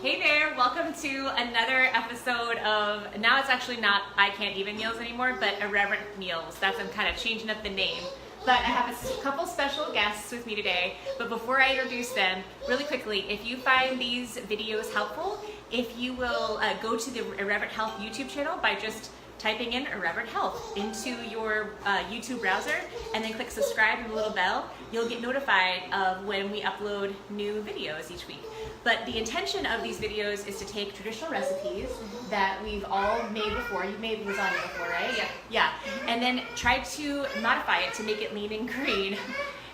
Hey there, welcome to another episode of, now it's actually not I Can't Even Meals anymore, but Irreverent Meals. I'm kind of changing up the name. But I have a couple special guests with me today. But before I introduce them, really quickly, if you find these videos helpful, if you will go to the Irreverent Health YouTube channel by just typing in Irreverent Health into your YouTube browser and then click subscribe and the little bell, you'll get notified of when we upload new videos each week. But the intention of these videos is to take traditional recipes that we've all made before. You've made lasagna before, right? Yeah. Yeah. And then try to modify it to make it lean and green.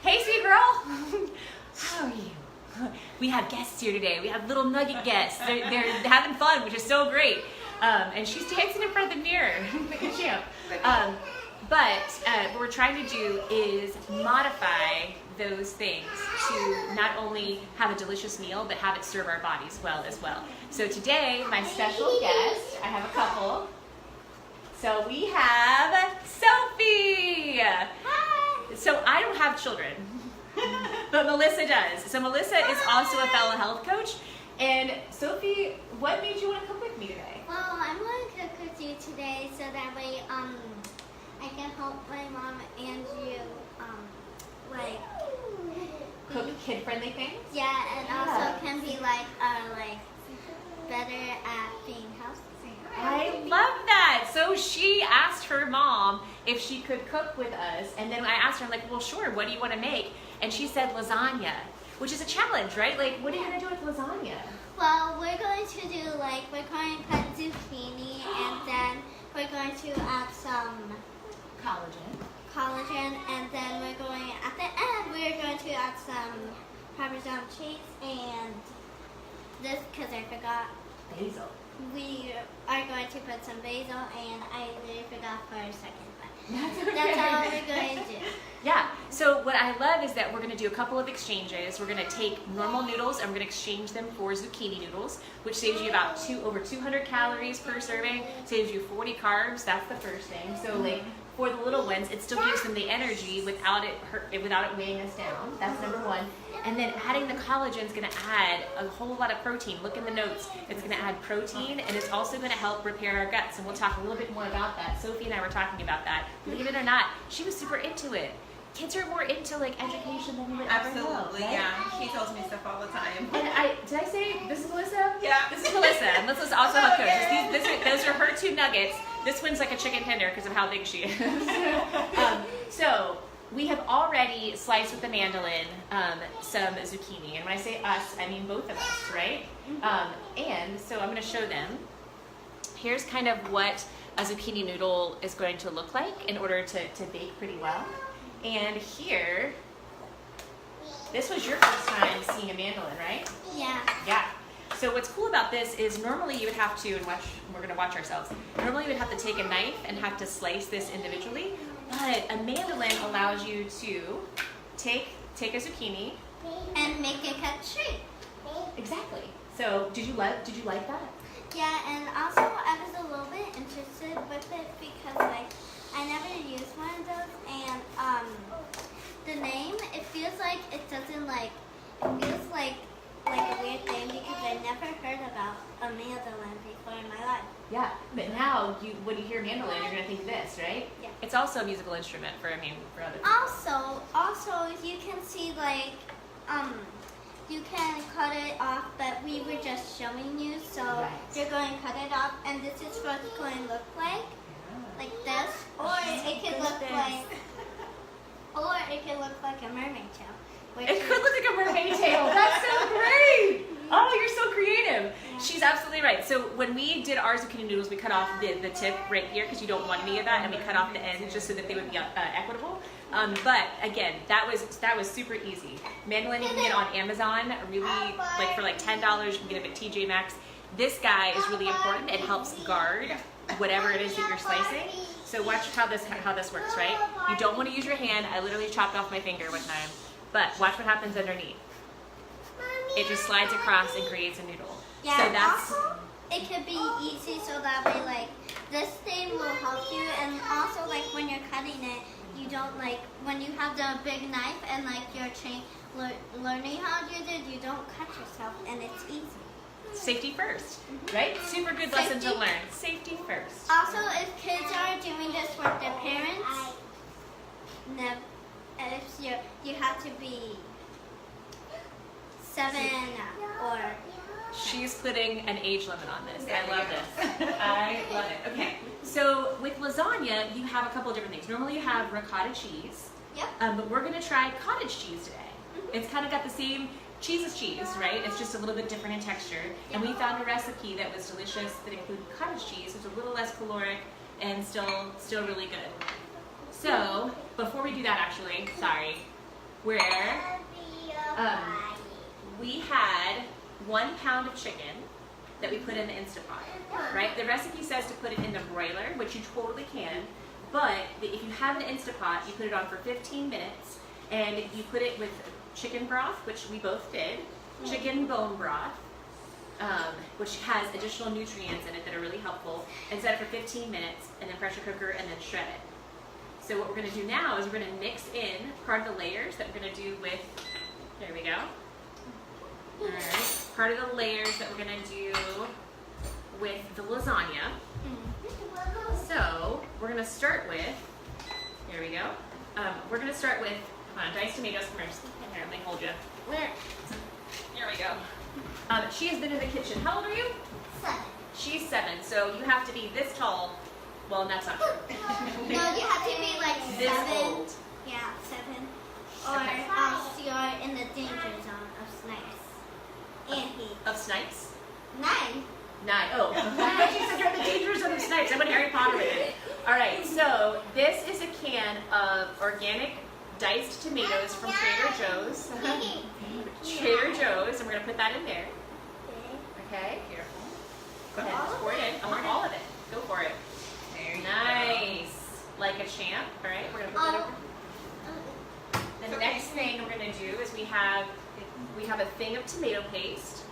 Hey, sweet girl. How are you? We have guests here today. We have little nugget guests. They're having fun, which is so great. And she's dancing in front of the mirror. Champ. But what we're trying to do is modify those things to not only have a delicious meal, but have it serve our bodies well as well. So today, my special guest, I have a couple. So we have Sophie. Hi. So I don't have children, but Melissa does. So Melissa is also a fellow health coach. And Sophie, what made you want to cook with me today? Well, I'm going to cook with you today so that way I can help my mom and you Cook kid-friendly things? yeah, and also can be better at being healthy. I love that. So she asked her mom if she could cook with us, and then I asked her, I'm like, well, sure, what do you want to make? And she said lasagna, which is a challenge, right? Like, what are you going to do with lasagna? Well, we're going to do we're going to cut zucchini and then we're going to add some collagen, and then we're going, at the end, we're going to add some Parmesan cheese and this, because I forgot, Basil. we are going to put some basil, and I literally forgot for a second, but That's okay. that's all we're going to do. Yeah, so what I love is that we're going to do a couple of exchanges. We're going to take normal noodles and we're going to exchange them for zucchini noodles, which saves you about over 200 calories per serving, saves you 40 carbs. That's the first thing. So for the little ones, it still gives them the energy without it weighing us down. That's number one. And then adding the collagen is going to add a whole lot of protein. Look in the notes. It's going to add protein, and it's also going to help repair our guts. And we'll talk a little bit more about that. Sophie and I were talking about that. Believe it or not, she was super into it. Kids are more into education than we would ever know. Absolutely, Right? yeah. She tells me stuff all the time. And did I say this is Melissa? Yeah. This is Melissa, and Melissa's also a coach. Those are her two nuggets. This one's like a chicken tender because of how big she is. So we have already sliced with the mandolin some zucchini, and when I say us, I mean both of us, right? And so I'm going to show them. Here's kind of what a zucchini noodle is going to look like in order to bake pretty well. And here, this was your first time seeing a mandolin, right? Yeah. Yeah. So what's cool about this is normally you would have to, and we're going to watch ourselves, normally you would have to take a knife and have to slice this individually, but a mandolin allows you to take a zucchini. And make it cut straight. Exactly. So did you like that? Yeah, and also I was a little bit interested with it because I never used one of those, and the name, it feels like it doesn't it feels like a weird thing because I never heard about a mandolin before in my life. Yeah, but now when you hear mandolin, you're going to think this, right? Yeah. It's also a musical instrument for other people. Also you can see you can cut it off, but we were just showing you, so Right. you're going to cut it off, and this is what it's going to look like this, or it could look like a mermaid tail. It could look like a mermaid tail. That's so great. Oh, you're so creative. Yeah. She's absolutely right. So when we did our zucchini noodles, we cut off the tip right here because you don't want any of that, and we cut off the ends just so that they would be equitable. But again, that was super easy. Mandolin you can get on Amazon, really for $10. You can get it at TJ Maxx. This guy is really important. It helps guard whatever it is that you're slicing. So watch how this works, right? You don't want to use your hand. I literally chopped off my finger one time. But watch what happens underneath. It just slides across and creates a noodle. Yeah, so that's also, it could be easy so that way, this thing will help you, and also, when you're cutting it, you don't, when you have the big knife and, you're learning how to use it, you don't cut yourself, and it's easy. Safety first, right? Super good lesson to learn. Safety first. Also, if kids are doing this with their parents, you have to be 7 or. She's putting an age limit on this. I love this. I love it. Okay, so with lasagna, you have a couple of different things. Normally you have ricotta cheese, Yep. but we're gonna try cottage cheese today. It's kind of got the same cheese as cheese, right? It's just a little bit different in texture. And we found a recipe that was delicious that included cottage cheese, which is a little less caloric and still really good. So before we do that, actually, sorry, we had 1 pound of chicken that we put in the Instapot, right? The recipe says to put it in the broiler, which you totally can, but if you have an Instapot, you put it on for 15 minutes, and you put it with chicken broth, which we both did, chicken bone broth, which has additional nutrients in it that are really helpful, and set it for 15 minutes, and then pressure cooker, and then shred it. So what we're gonna do now is we're gonna mix in part of the layers that we're gonna do with, there we go. All right, part of the layers that we're gonna do with the lasagna. So we're gonna start with, here we go. We're gonna start with, come on, diced tomatoes first. Here, let me hold you. Here we go. She has been in the kitchen. How old are you? 7. She's 7, so you have to be this tall. Well, that's not true. No, you have to be like This 7. old. Yeah, 7. Or Okay. else you're in the danger zone of snipes. And heat. Of snipes? 9. 9. Oh, I thought you said you're in the danger zone of snipes. I went Harry Potter with it. All right, so this is a can of organic diced tomatoes from Trader Joe's. Trader Joe's, and we're gonna put that in there. Okay, careful. Go ahead, just pour it in. I want all of it. Go for it. Nice. Like a champ. All right, we're gonna put that over. The next thing we're gonna do is we have a thing of tomato paste,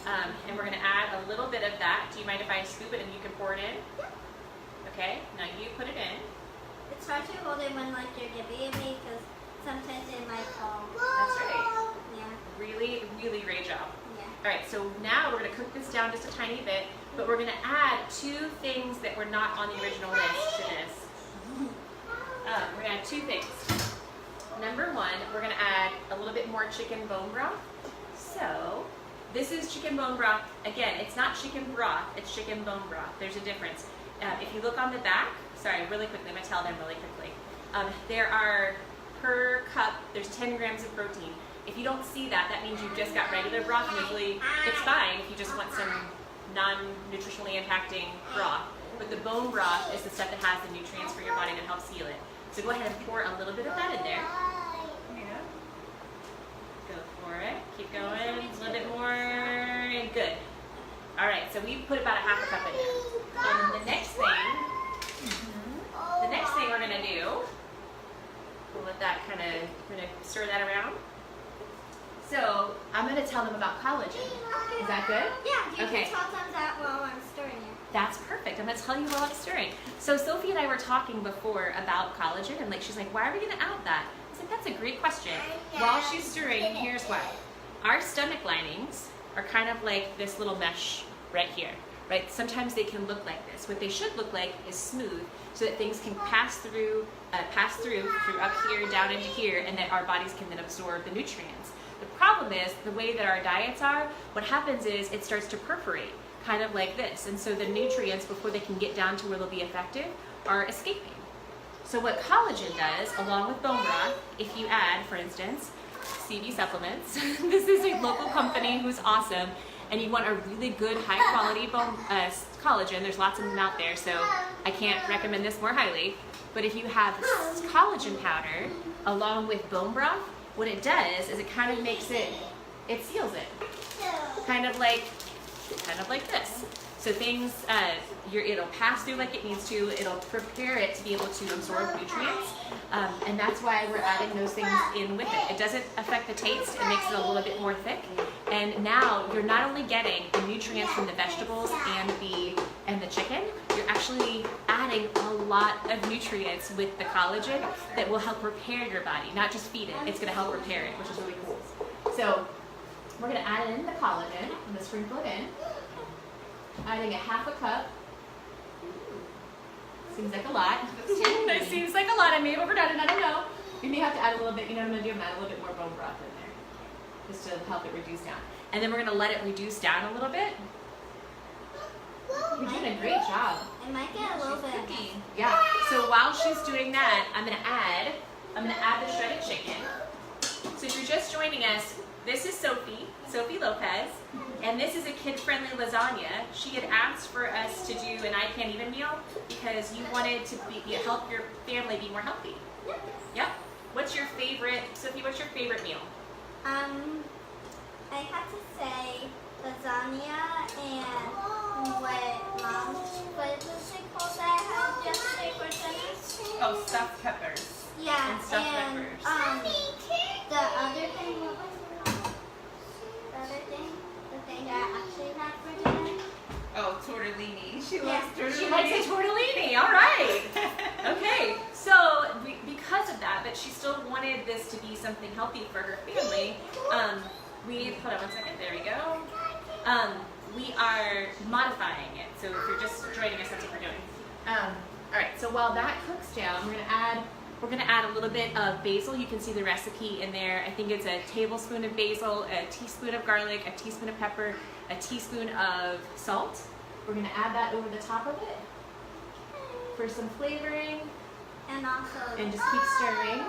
and we're gonna add a little bit of that. Do you mind if I scoop it and you can pour it in? Okay. Now you put it in. It's hard to hold it when like you're giving it because sometimes it might fall. That's right. Yeah. Really great job. Yeah. All right. So now we're gonna cook this down just a tiny bit, but we're gonna add 2 things that were not on the original list to this. We're gonna add 2 things. Number 1, we're gonna add a little bit more chicken bone broth. So this is chicken bone broth. Again, it's not chicken broth, it's chicken bone broth. There's a difference. If you look on the back, sorry, really quickly, I'm gonna tell them really quickly. There are, per cup, there's 10 grams of protein. If you don't see that, that means you've just got regular broth. Usually it's fine if you just want some non-nutritionally impacting broth. But the bone broth is the stuff that has the nutrients for your body that helps heal it. So go ahead and pour a little bit of that in there. Yeah. Go for it. Keep going. A little bit more. And good. All right. So we put about a half a cup in there. And the next thing we're gonna do, we'll let that kind of, we're gonna stir that around. So I'm gonna tell them about collagen. Is that good? Yeah, you Okay. can tell them that while I'm stirring it. That's perfect. I'm gonna tell you while I'm stirring. So Sophie and I were talking before about collagen, and she's like, why are we gonna add that? I said, that's a great question. While she's stirring, here's why. Our stomach linings are kind of like this little mesh right here, right? Sometimes they can look like this. What they should look like is smooth, so that things can pass through up here, down into here, and that our bodies can then absorb the nutrients. The problem is, the way that our diets are, what happens is it starts to perforate, kind of like this. And so the nutrients, before they can get down to where they'll be effective, are escaping. So what collagen does, along with bone broth, if you add, for instance, CB Supplements, this is a local company who's awesome, and you want a really good, high quality collagen, there's lots of them out there, so I can't recommend this more highly, but if you have collagen powder along with bone broth, what it does is it kind of makes it seals it, kind of like this. So things, it'll pass through like it needs to, it'll prepare it to be able to absorb nutrients, and that's why we're adding those things in with it. It doesn't affect the taste, it makes it a little bit more thick, and now you're not only getting the nutrients from the vegetables and the chicken, you're actually adding a lot of nutrients with the collagen that will help repair your body, not just feed it, it's gonna help repair it, which is really cool. So we're gonna add in the collagen. I'm gonna sprinkle it in. Adding a half a cup. Seems like a lot. It seems like a lot. I may have overdone it, I don't know. You may have to add a little bit, you know what I'm gonna do? I'm gonna add a little bit more bone broth in there. Just to help it reduce down. And then we're gonna let it reduce down a little bit. You're doing a great job. It might get a little bit cooking. Yeah. So while she's doing that, I'm gonna add the shredded chicken. So if you're just joining us, this is Sophie Lopez, and this is a kid-friendly lasagna. She had asked for us to do an I Can't Even meal because you wanted to help your family be more healthy. Yep. What's your favorite, Sophie? What's your favorite meal? I have to say lasagna and what was it called that I had yesterday for dinner? Oh, stuffed peppers. Yeah, And stuffed peppers. The other thing, what was it called? The other thing? The thing that I actually had for dinner? Oh, tortellini. She Yeah. loves tortellini. She likes a tortellini. All right. Okay. So because of that, but she still wanted this to be something healthy for her family. Hold on one second. There we go. We are modifying it. So if you're just joining us, that's what we're doing. All right. So while that cooks down, we're gonna add a little bit of basil. You can see the recipe in there. I think it's a tablespoon of basil, a teaspoon of garlic, a teaspoon of pepper, a teaspoon of salt. We're gonna add that over the top of it for some flavoring. And also, And just keep stirring.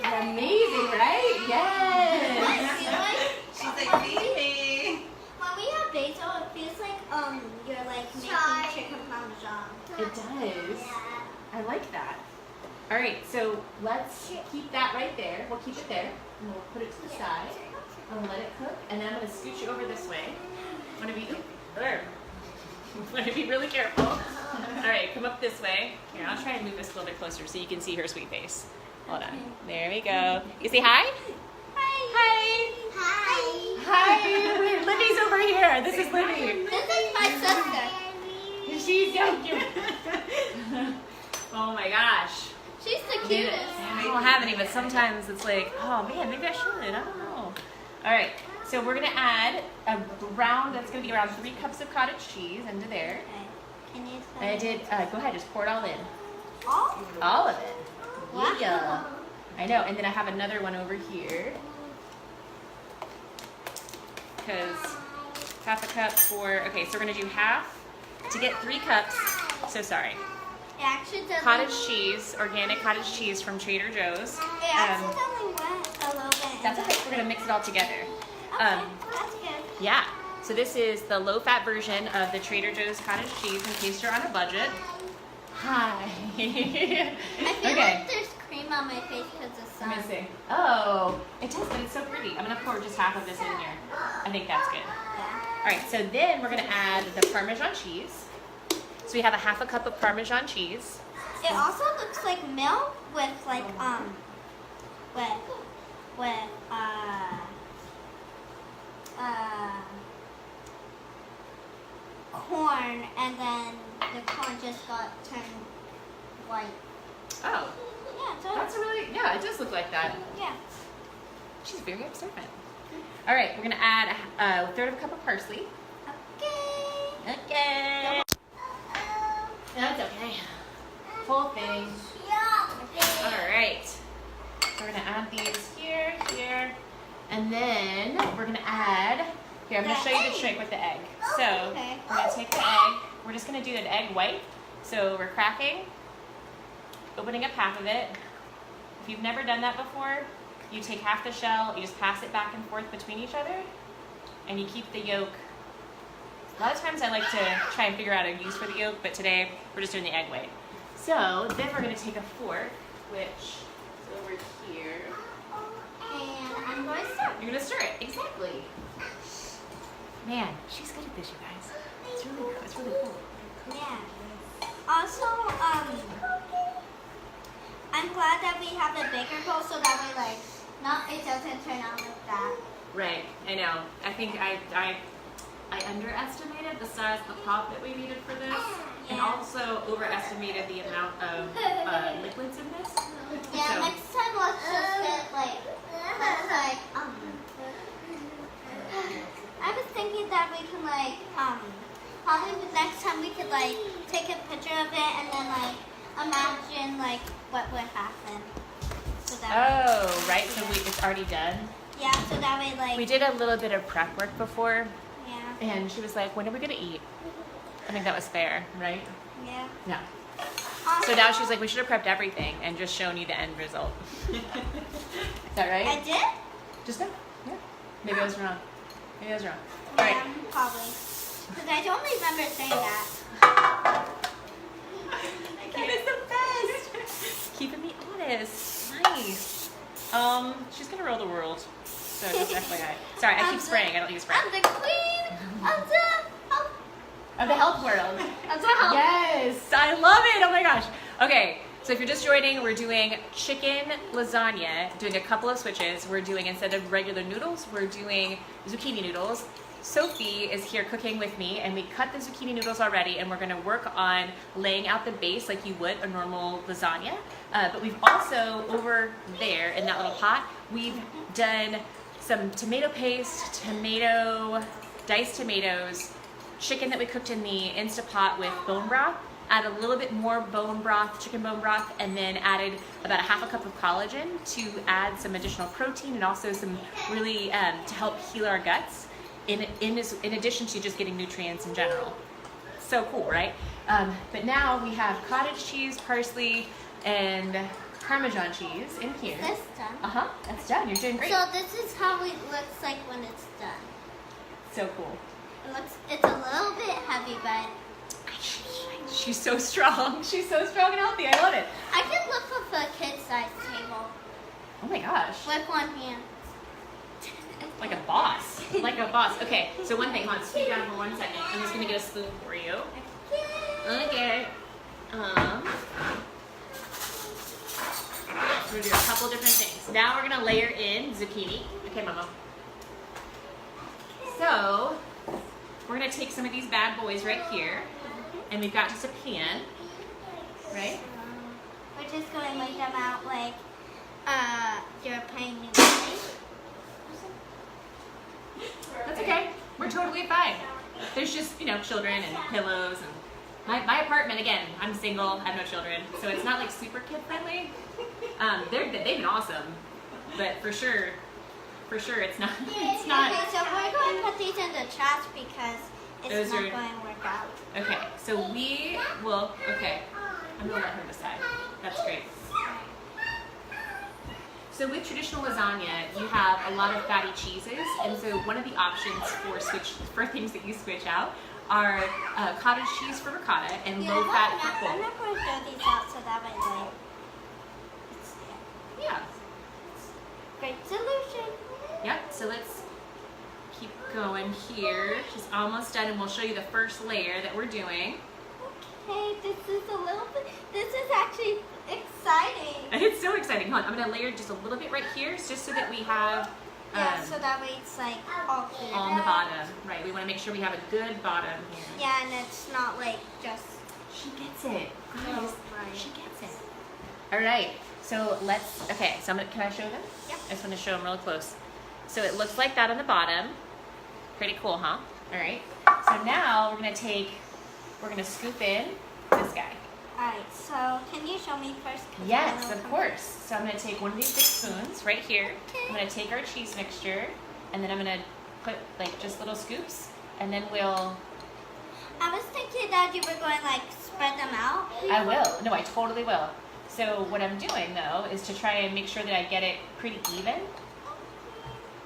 Amazing, right? Yes. I feel like She's like, feed me. when we have basil, it feels like you're like making chicken parmesan. It does. I like that. All right, so let's keep that right there. We'll keep it there, and we'll put it to the side. And we'll let it cook, and then I'm gonna scooch you over this way. I'm gonna be really careful. All right, come up this way. Here, I'll try and move this a little bit closer so you can see her sweet face. Hold on. There we go. You say hi? Hi. Hi. Hi. Wait, Libby's over here. This is Libby. This is my sister. She's so cute. Oh my gosh. She's the cutest. I don't have any, but sometimes it's like, oh man, maybe I should. I don't know. All right, so we're gonna add that's gonna be around 3 cups of cottage cheese into there. Okay. Can you I did, go ahead, just pour it all in. all? All of it. Wow. Yeah. I know, and then I have another one over here. Because half a cup okay, so we're gonna do half to get 3 cups. So sorry. It actually doesn't. Cottage cheese, organic cottage cheese from Trader Joe's. It accidentally went a little bit. That's okay, we're gonna mix it all together. Okay, that's good. Yeah, so this is the low-fat version of the Trader Joe's cottage cheese in case you're on a budget. Hi. I feel like there's cream on my face because of sun. Let me see. Oh, it does, but it's so pretty. I'm gonna pour just half of this in here. I think that's good. Yeah. All right, so then we're gonna add the Parmesan cheese. So we have a half a cup of Parmesan cheese. It also looks like milk with like corn, and then the corn just got turned white. Oh, Yeah, so that's yeah, it does look like that. yeah. She's very observant. All right, we're gonna add a 1/3 of a cup of parsley. Okay. Okay. That's okay. Whole thing. All right. We're gonna add these here, and then we're gonna add. Here, I'm gonna show you the trick with the egg. So Okay. we're gonna take the egg. We're just gonna do an egg white. So we're cracking, opening up half of it. If you've never done that before, you take half the shell, you just pass it back and forth between each other, and you keep the yolk. A lot of times I like to try and figure out a use for the yolk, but today we're just doing the egg white. So then we're gonna take a fork, which is over here. And I'm going to start. You're gonna stir it, exactly. Man, she's good at this, you guys. It's really cool. It's really cool. Yeah. Also, I'm glad that we have the bigger bowl so that way, it doesn't turn out like that. Right, I know. I think I underestimated the size of the pot that we needed for this, and Yeah. also overestimated the amount of liquids in this. Yeah, So- next time let's just get I was thinking that we can like probably the next time we could like take a picture of it and then like imagine like what would happen. So that Oh, right. So it's already done. yeah, so that way like We did a little bit of prep work before, yeah. and she was like, "When are we gonna eat?" I think that was fair, right? Yeah. Yeah. So now she's like, "We should have prepped everything and just shown you the end result." Is that right? I did? Just now? Yeah. Maybe I was wrong. Maybe I was wrong. All right. Yeah, probably. Because I don't remember saying that. Keep it the best. Keeping me honest. Nice. She's gonna rule the world. So just FYI. Sorry, I keep spraying. I don't use spray. I'm the queen of the health. Of the health world. Of the health. Yes, I love it. Oh my gosh. Okay, so if you're just joining, we're doing chicken lasagna, doing a couple of switches. We're doing, instead of regular noodles, we're doing zucchini noodles. Sophie is here cooking with me, and we cut the zucchini noodles already, and we're gonna work on laying out the base like you would a normal lasagna. But we've also, over there in that little pot, we've done some tomato paste, diced tomatoes, chicken that we cooked in the Instapot with bone broth, add a little bit more bone broth, chicken bone broth, and then added about a half a cup of collagen to add some additional protein and also some really to help heal our guts in addition to just getting nutrients in general. So cool, right? But now we have cottage cheese, parsley, and Parmesan cheese in here. This done. Uh-huh, that's done. You're doing great. So this is how it looks like when it's done. So cool. It's a little bit heavy, but She's so strong. She's so strong and healthy. I love it. I can lift up a kid-sized table Oh my gosh. with one hand. Like a boss. Like a boss. Okay, so one thing, hold on, scoot down for 1 second. I'm just gonna get a spoon for you. Okay. So we're gonna do a couple different things. Now we're gonna layer in zucchini. Okay, Mama. So we're gonna take some of these bad boys right here, and we've got just a pan, right? We're just going to lay them out like you're playing music. That's okay. We're totally fine. There's just, children and pillows and my apartment, again, I'm single, I have no children, so it's not like super kid friendly. They've been awesome, but for sure it's not. Okay, so we're going to put these in the trash because it's Those not are- going to work out. Okay, so we will, okay, I'm gonna let her decide. That's great. So with traditional lasagna, you have a lot of fatty cheeses, and so one of the options for things that you switch out are cottage cheese for ricotta and You know low what? fat I'm for cold. not going to throw these out so that way like it's Yeah. great solution. Yep, so let's keep going here. She's almost done, and we'll show you the first layer that we're doing. Okay, this is actually exciting. And it's so exciting. Hold on, I'm gonna layer just a little bit right here, just so that we have Yeah, so that way it's like all clear. on the bottom. Right, we wanna make sure we have a good bottom here. Yeah, and it's not like just She gets it. Guys, right. she gets it. All right, so so can I show them? Yep. I just wanna show them real close. So it looks like that on the bottom. Pretty cool, huh? All right, so now we're gonna scoop in this guy. Alright, so can you show me first? 'Cause I Yes, don't of know. course. So I'm gonna take one of these big spoons right here. I'm gonna take our cheese mixture, and then I'm gonna put like just little scoops, and then I was thinking that you were going like spread them out. I will. No, I totally will. So what I'm doing though is to try and make sure that I get it pretty even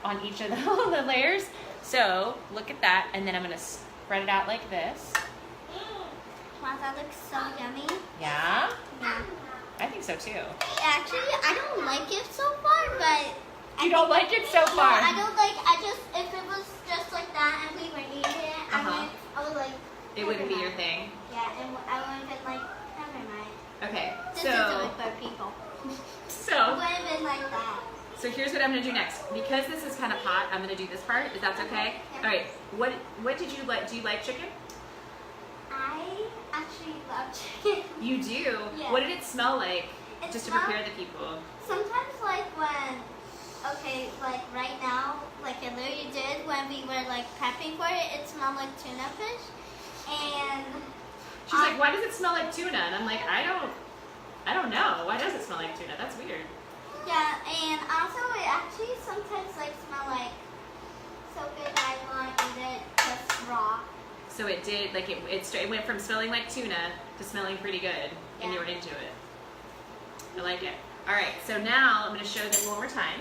on each of the layers. So look at that, and then I'm gonna spread it out like this. Wow, that looks so yummy. Yeah, Yeah. I think so too. Actually, I don't like it so far, but You don't like it so no, far? I don't like. If it was just like that and we were eating it, Uh-huh. I would like. It wouldn't be never your mind. thing. Yeah, and I would have been like, never mind. Okay, This isn't for people. It so would have been like that. So here's what I'm gonna do next. Because this is kind of hot, I'm gonna do this part, if that's okay? Yeah. All right, what did you like? Do you like chicken? I actually love chicken. You do? Yeah. What did it smell like? It Just to smelled- prepare the people. Sometimes like when okay, like right now, like it literally did when we were like prepping for it. It smelled like tuna fish, and She's like, why does it smell like tuna? And I'm like, I don't know. Why does it smell like tuna? That's weird. yeah, and also it actually sometimes like smell like so good that I want to eat it just raw. So it did, like it went from smelling like tuna to smelling pretty good, and you were into it. I like it. All right, so now I'm going to show them one more time.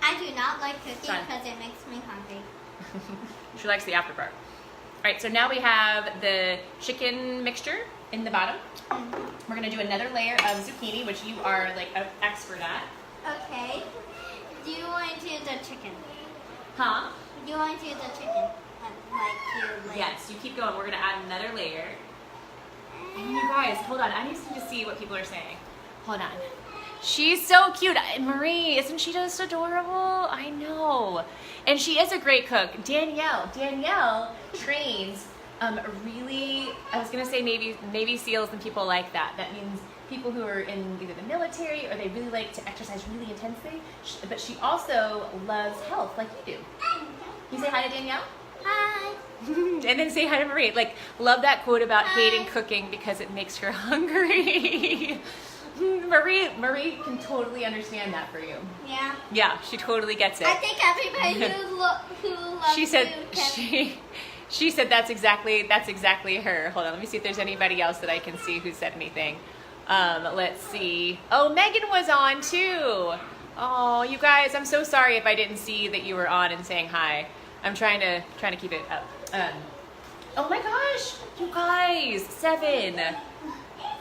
I do not like cooking Done. because it makes me hungry. She likes the after part. All right, so now we have the chicken mixture in the bottom. We're going to do another layer of zucchini, which you are like an expert at. Okay. Do you want to do the chicken? Huh? Do you want to do the chicken? Yes, you keep going. We're going to add another layer. And you guys, hold on. I need to see what people are saying. Hold on. She's so cute. Marie, isn't she just adorable? I know. And she is a great cook. Danielle trains really, I was going to say Navy SEALs and people like that. That means people who are in either the military or they really like to exercise really intensely. But she also loves health like you do. Can you say hi to Danielle? Hi. And then say hi to Marie. Like, love that quote about hating cooking because it makes her hungry. Marie can totally understand that for you. Yeah. Yeah, she totally gets it. I think everybody who loves She said food can... she said that's exactly her. Hold on, let me see if there's anybody else that I can see who said anything. Let's see. Oh, Megan was on too. Oh, you guys, I'm so sorry if I didn't see that you were on and saying hi. I'm trying to keep it up. Oh my gosh, you guys, 7.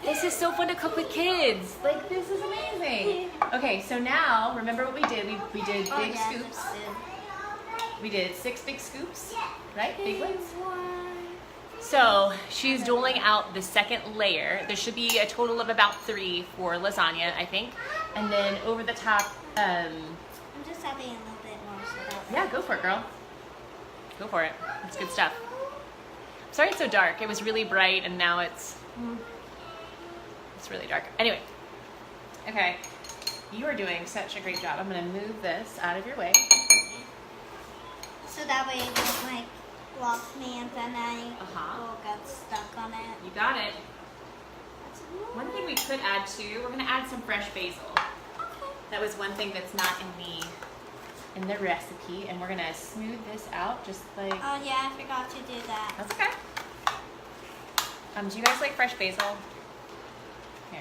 This is so fun to cook with kids. Like, this is amazing. Okay, so now, remember what we did? We did big scoops. We did 6 big scoops, right? Big ones. So she's doling out the second layer. There should be a total of about 3 for lasagna, I think. And then over the top, I'm just having a little bit more soda. yeah, go for it, girl. Go for it. It's good stuff. Sorry it's so dark. It was really bright and now it's really dark. Anyway, okay. You are doing such a great job. I'm going to move this out of your way. So that way it doesn't like block me and then I will get stuck on it. You got it. One thing we could add too, we're going to add some fresh basil. Okay. That was one thing that's not in the recipe, and we're going to smooth this out just like... Oh yeah, I forgot to do that. That's okay. Do you guys like fresh basil? Here.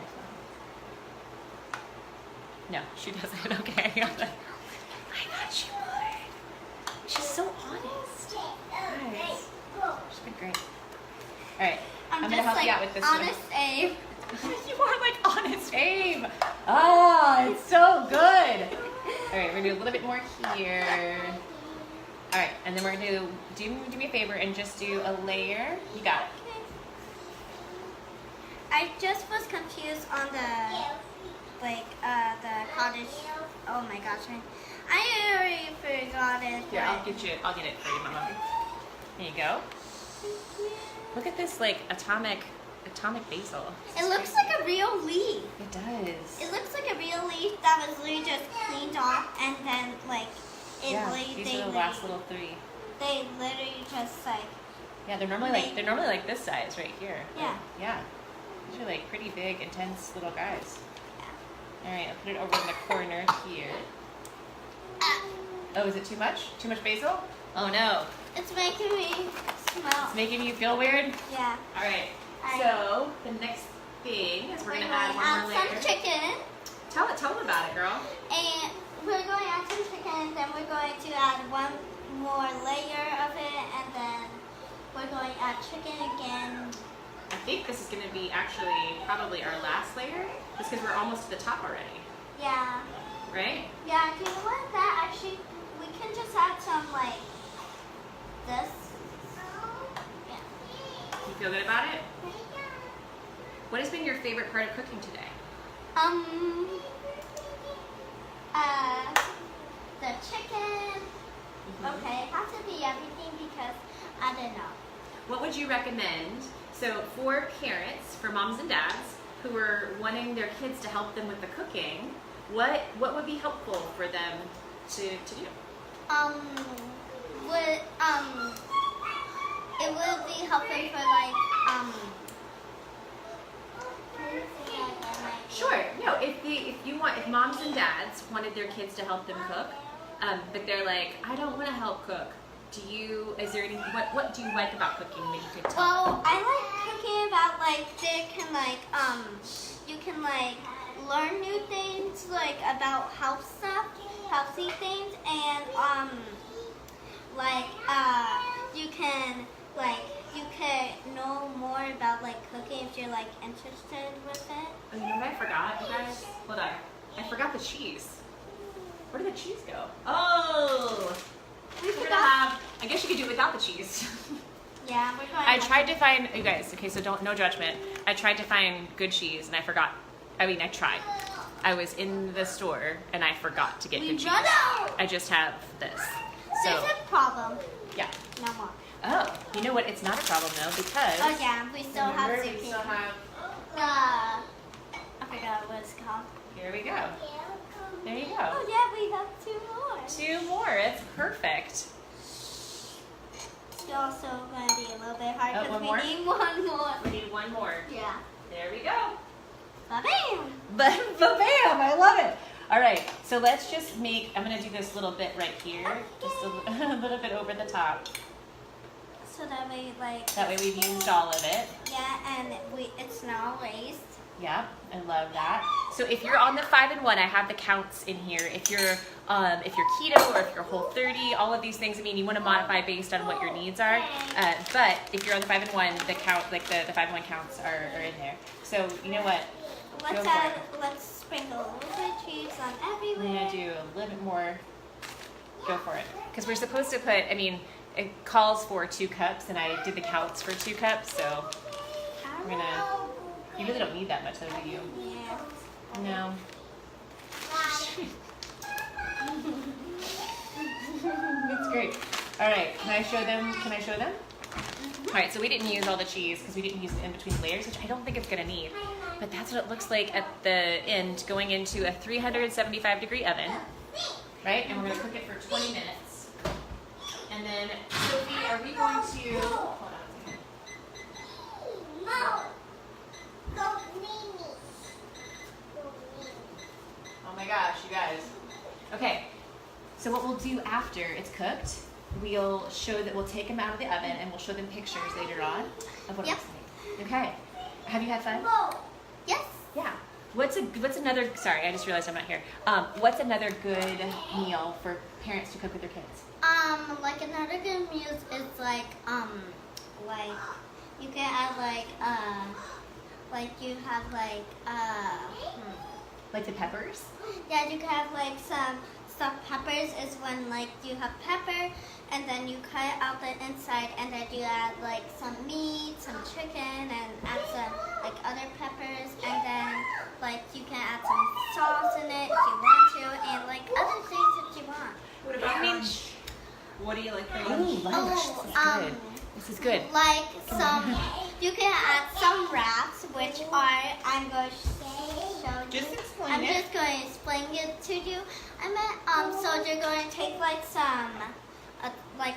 No, she doesn't. Okay. I thought she would. She's so honest. Guys, she's been great. All right. I'm going to just help like you out with this honest one. Abe. You are like honest Abe. Oh, it's so good. All right, we're going to do a little bit more here. All right, and then we're going to do me a favor and just do a layer. You got it. I just was confused on the cottage. Oh my gosh, I already forgot it. Here, I'll get it for you, Mama. There you go. Look at this like atomic basil. It looks like a real leaf. It does. It looks like a real leaf that was literally just cleaned off and then like These are the last little 3. They literally just like Yeah, they're normally like this size right here. Yeah. Yeah. These are like pretty big, intense little guys. All right, I'll put it over in the corner here. Oh, is it too much? Too much basil? Oh no. It's making me smell. It's making you feel weird? Yeah. All right. So the next thing is we're gonna add one more layer. Some chicken. Tell them about it, girl. And we're going to add some chicken, then we're going to add one more layer of it, and then we're going to add chicken again. I think this is going to be actually probably our last layer, just because we're almost to the top already. Yeah. Right? Yeah, do you know what? That actually, we can just add some like this. Yeah. You feel good about it? What has been your favorite part of cooking today? The chicken. Okay, it has to be everything because I don't know. What would you recommend? So for parents, for moms and dads who are wanting their kids to help them with the cooking, what would be helpful for them to do? Would it would be helpful for like Sure. No, if moms and dads wanted their kids to help them cook, but they're like, I don't want to help cook. Is there any, what do you like about cooking that you could tell? Well, I like cooking about like they can like you can like learn new things like about healthy things, and you can know more about like cooking if you're like interested with it. Oh, you know what I forgot, you guys? Hold on. I forgot the cheese. Where did the cheese go? Oh! We're gonna have, I guess you could do it without the cheese. Yeah, we're going. I tried to find, you guys, okay, so no judgment. I tried to find good cheese and I forgot. I mean, I tried. I was in the store and I forgot to get good cheese. run out. I just have this. So, There's a problem. yeah. No more. Oh, you know what? It's not a problem though because. Oh yeah, we still have remember, zucchini. we still have. I forgot what it's called. Here we go. There you go. Oh yeah, we have 2 more. 2 more. It's perfect. It's also going to be a little bit hard Oh, because one we more? need 1 more. We need 1 more. Yeah. There we go. Ba-bam! But bam! I love it. All right, so let's just make. I'm gonna do this little bit right here, just a little bit over the top. So that way, like. That way we've used all of it. Yeah, and it's not waste. Yep, I love that. So if you're on the 5-in-1, I have the counts in here. If you're keto or if you're Whole 30, all of these things. I mean, you want to modify based on what your needs are. But if you're on the 5-in-1, the count, like the 5-in-1 counts are in there. So you know what? Let's sprinkle a little bit of cheese on everywhere. I'm gonna do a little bit more. Go for it. Because we're supposed to put. I mean, it calls for 2 cups, and I did the counts for 2 cups. So we're gonna. You really don't need that much, though, do you? Yeah. No. That's great. All right, can I show them? All right, so we didn't use all the cheese because we didn't use it in between layers, which I don't think it's gonna need. But that's what it looks like at the end, going into a 375-degree oven, right? And we're gonna cook it for 20 minutes. And then, Sophie, are we going to? Hold on a second. Oh my gosh, you guys. Okay, so what we'll do after it's cooked, we'll take them out of the oven and we'll show them pictures later on of what it looks like. Okay. Have you had fun? Yes. Yeah. What's another, sorry, I just realized I'm not here. What's another good meal for parents to cook with their kids? Like another good meal is like you can add like you have Like the peppers? yeah, you can have like some stuffed peppers is when like you have pepper and then you cut out the inside and then you add like some meat, some chicken, and add some like other peppers, and then like you can add some sauce in it if you want to, and like other things if you want. What about lunch? What do you like for lunch? Lunch. This is good. Like some, you can add some wraps, which are I'm going to show you. Just explain I'm it. just going to explain it to you. So you're going to take like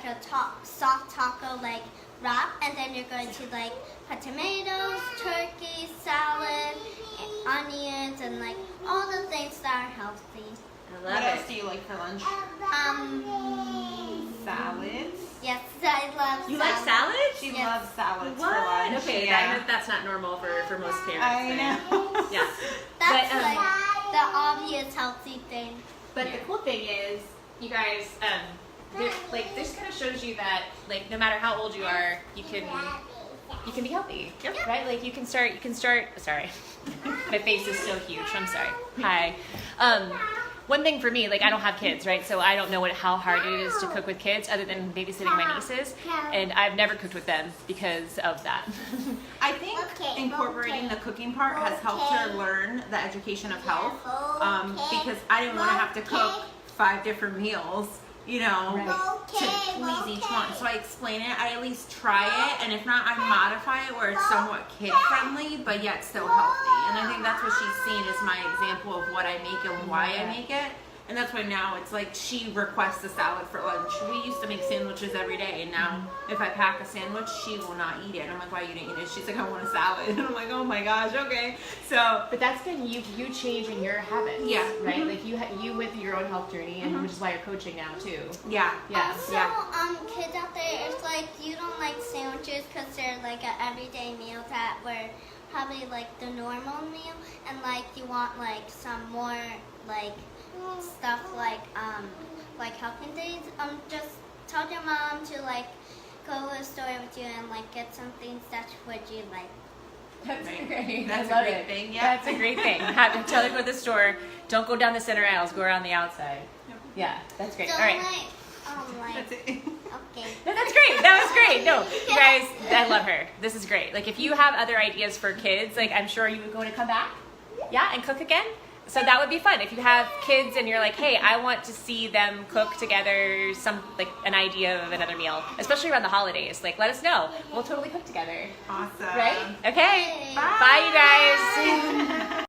a soft taco like wrap, and then you're going to like put tomatoes, turkey, salad, onions, and like all the things that are healthy. I What love else it. do you like for lunch? Salads. Yes, I love You salad. like salads? She Yes. loves salads What? for lunch. Okay, yeah. that's not normal for most parents. I know. Yeah. That's But, like the obvious healthy thing. But the cool thing is, you guys, this kind of shows you that, like, no matter how old you are, you can be healthy, right? Like, you can start. Sorry, my face is so huge. I'm sorry. Hi. One thing for me, like, I don't have kids, right? So I don't know how hard it is to cook with kids, other than babysitting my nieces, and I've never cooked with them because of that. I think incorporating the cooking part has helped her learn the education of health, because I didn't want to have to cook 5 different meals, you know, to please each one. So I explain it, I at least try it, and if not, I modify it where it's somewhat kid-friendly, but yet still healthy. And I think that's what she's seen as my example of what I make and why I make it. And that's why now it's like she requests a salad for lunch. We used to make sandwiches every day, and now if I pack a sandwich, she will not eat it. And I'm like, why you didn't eat it? She's like, I want a salad. And I'm like, oh my gosh, okay. So, but that's been you changing your habits. Yeah. Right. Like you with your own health journey, and which is why you're coaching now too. Yeah. Yeah. Also, kids out there, it's like you don't like sandwiches because they're like an everyday meal that were probably like the normal meal, and like you want like some more like stuff like helping days. Just tell your mom to like go to a store with you and like get some things that would you like. That's great. That's I love a great it. thing. Yeah. That's a great thing. Tell her to go to the store. Don't go down the center aisles. Go around the outside. Yeah, that's great. Don't All right. like, That's it. okay. No, that's great. That was great. No, you guys, I love her. This is great. Like, if you have other ideas for kids, like, I'm sure you would going to come back, yeah, and cook again. So that would be fun. If you have kids and you're like, hey, I want to see them cook together, like an idea of another meal, especially around the holidays. Like, let us know. We'll totally cook together. Awesome. Right? Okay. Bye. Bye you guys.